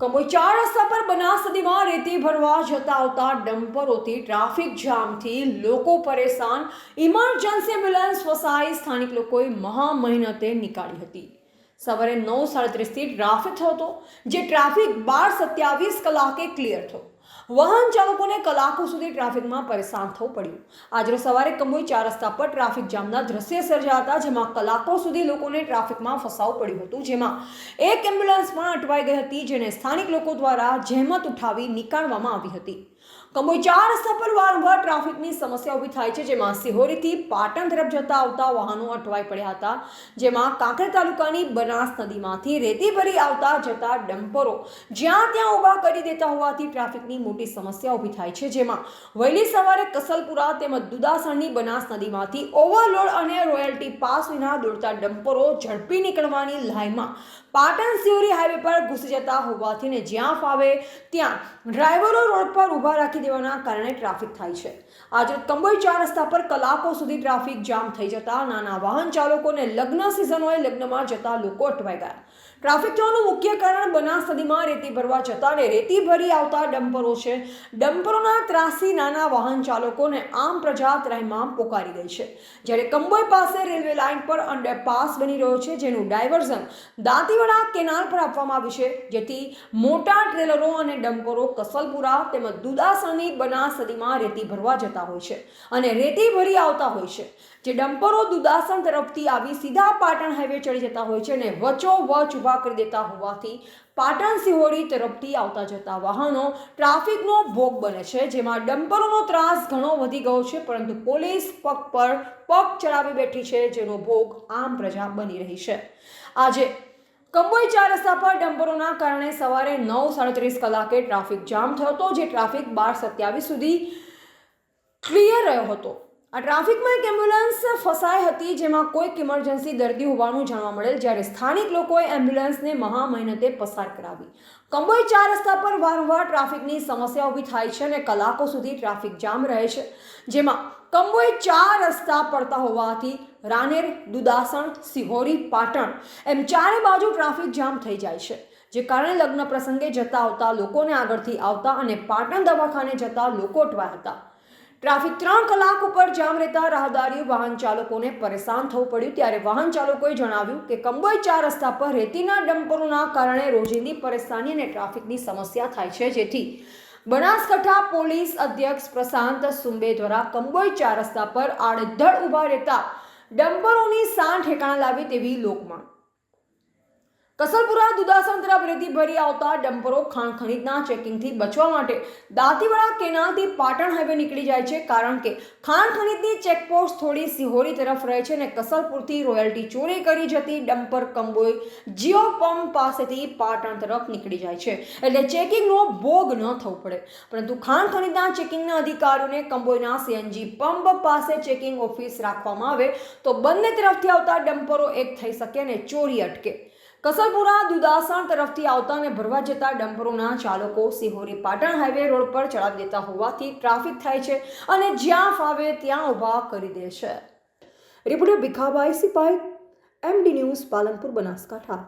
કમોઈ 4 રસ્તા પર બનાસ નદીમાં રેતી ભરવા જતા આવતા ડમ્પરોથી ટ્રાફિક જામથી લોકો પરેશાન. ઇમરજન્સી એમ્બ્યુલન્સ ફસાઈ સ્થાનિક લોકોએ મહા મહેનતે નીકાળી હતી. સવારે 9:37થી ટ્રાફિક થયો હતો, જે ટ્રાફિક 12:27 કલાકે ક્લિયર થયો. વાહન ચાલકોને કલાકો સુધી ટ્રાફિકમાં પરેશાન થવું પડ્યું. આજરોજ સવારે કમોઈ 4 રસ્તા પર ટ્રાફિક જામના દ્રશ્ય સર્જાયા હતા, જેમાં કલાકો સુધી લોકોને ટ્રાફિકમાં ફસાવું પડ્યું હતું. જેમાં એક એમ્બ્યુલન્સ પણ અટવાઈ ગઈ હતી, જેને સ્થાનિક લોકો દ્વારા જહેમત ઉઠાવી નીકાળવામાં આવી હતી. કમોઈ 4 રસ્તા પર વારંવાર ટ્રાફિકની સમસ્યા ઊભી થાય છે, જેમાં સિહોરીથી પાટણ તરફ જતા આવતા વાહનો અટવાઈ પડ્યા હતા. જેમાં કાંકરેજ તાલુકાની બનાસ નદીમાંથી રેતી ભરી આવતા જતા ડમ્પરો જ્યાં ત્યાં ઊભા કરી દેતા હોવાથી ટ્રાફિકની મોટી સમસ્યા ઊભી થાય છે. જેમાં વહેલી સવારે કસલપુરા તેમજ દુદાસણની બનાસ નદીમાંથી ઓવરલોડ અને રોયલ્ટી પાસ વિના દોડતા ડમ્પરો ઝડપી નીકળવાની લાઈનમાં પાટણ સિહોરી હાઈવે પર ઘૂસી જતા હોવાથી ને જ્યાં ફાવે ત્યાં ડ્રાઈવરો રોડ પર ઊભા રાખી દેવાના કારણે ટ્રાફિક થાય છે. આજે કમોઈ 4 રસ્તા પર કલાકો સુધી ટ્રાફિક જામ થઈ જતા નાના વાહન ચાલકોને લગ્ન સિઝન હોય લગ્નમાં જતા લોકો અટવાઈ ગયા. ટ્રાફિક થવાનું મુખ્ય કારણ બનાસ નદીમાં રેતી ભરવા જતા અને રેતી ભરી આવતા ડમ્પરો છે. ડમ્પરોના ત્રાસી નાના વાહન ચાલકોને આમ પ્રજા ત્રાહિમામ પોકારી ગઈ છે. જ્યારે કમોઈ પાસે રેલવે લાઇન પર અંડરપાસ બની રહ્યો છે, જેનું ડાયવર્ઝન દાંતીવાડા કેનાલ પર આપવામાં આવ્યું છે, જેથી મોટા ટ્રેલરો અને ડમ્પરો કસલપુરા તેમજ દુદાસણની બનાસ નદીમાં રેતી ભરવા જતા હોય છે અને રેતી ભરી આવતા હોય છે. જે ડમ્પરો દુદાસણ તરફથી આવી સીધા પાટણ હાઈવે ચડી જતા હોય છે અને વચ્ચોવચ ઊભા કરી દેતા હોવાથી પાટણ સિહોરી તરફથી આવતા જતા વાહનો ટ્રાફિકનો ભોગ બને છે. જેમાં ડમ્પરોનો ત્રાસ ઘણો વધી ગયો છે, પરંતુ પોલીસ પગ પર પગ ચડાવી બેઠી છે, જેનો ભોગ આમ પ્રજા બની રહી છે. આજે કમોઈ 4 રસ્તા પર ડમ્પરોના કારણે સવારે 9:37 કલાકે ટ્રાફિક જામ થયો હતો, જે ટ્રાફિક 12:27 સુધી ક્લિયર રહ્યો હતો. આ ટ્રાફિકમાં એક એમ્બ્યુલન્સ ફસાઈ હતી, જેમાં કોઈક ઇમરજન્સી દર્દી હોવાનું જાણવા મળેલ, જ્યારે સ્થાનિક લોકોએ એમ્બ્યુલન્સને મહા મહેનતે પસાર કરાવી. કમોઈ 4 રસ્તા પર વારંવાર ટ્રાફિકની સમસ્યા ઊભી થાય છે અને કલાકો સુધી ટ્રાફિક જામ રહે છે. જેમાં કમોઈ 4 રસ્તા પડતા હોવાથી રાનેર, દુદાસણ, સિહોરી, પાટણ એમ ચારે બાજુ ટ્રાફિક જામ થઈ જાય છે, જે કારણે લગ્ન પ્રસંગે જતા આવતા લોકોને આગળથી આવતા અને પાટણ દવાખાને જતા લોકો અટવાયા હતા. ટ્રાફિક 3 કલાક ઉપર જામ રહેતા રાહદારીઓ વાહન ચાલકોને પરેશાન થવું પડ્યું. ત્યારે વાહન ચાલકોએ જણાવ્યું કે કમોઈ 4 રસ્તા પર રેતીના ડમ્પરોના કારણે રોજિંદી પરેશાની અને ટ્રાફિકની સમસ્યા થાય છે, જેથી બનાસકાંઠા પોલીસ અધ્યક્ષ પ્રશાંત સુંબે દ્વારા કમોઈ 4 રસ્તા પર આડેધડ ઊભા રહેતા ડમ્પરોની સાણ ઠેકાણા લાવી તેવી લોકમાંગ. કસલપુરા દુદાસણ તરફ રેતી ભરી આવતા ડમ્પરો ખાણ ખનીજના ચેકિંગથી બચવા માટે દાંતીવાડા કેનાલથી પાટણ હાઈવે નીકળી જાય છે, કારણ કે ખાણ ખનીજની ચેકપોસ્ટ થોડી સિહોરી તરફ રહે છે અને કસલપુરથી રોયલ્ટી ચોરી કરી જતી ડમ્પર કમોઈ જીઓ પંપ પાસેથી પાટણ તરફ નીકળી જાય છે, એટલે ચેકિંગનો ભોગ ન થવું પડે. પરંતુ ખાણ ખનીજના ચેકિંગના અધિકારીઓને કમોઈના સીએનજી પંપ પાસે ચેકિંગ ઓફિસ રાખવામાં આવે તો બંને તરફથી આવતા ડમ્પરો એક થઈ શકે અને ચોરી અટકે. કસલપુરા દુદાસણ તરફથી આવતા અને ભરવા જતા ડમ્પરોના ચાલકો સિહોરી પાટણ હાઈવે રોડ પર ચડાવી દેતા હોવાથી ટ્રાફિક થાય છે અને જ્યાં ફાવે ત્યાં ઊભા કરી દે છે. Reporter Bhikhabhai Sipai, MD news, Palanpur, Banaskantha.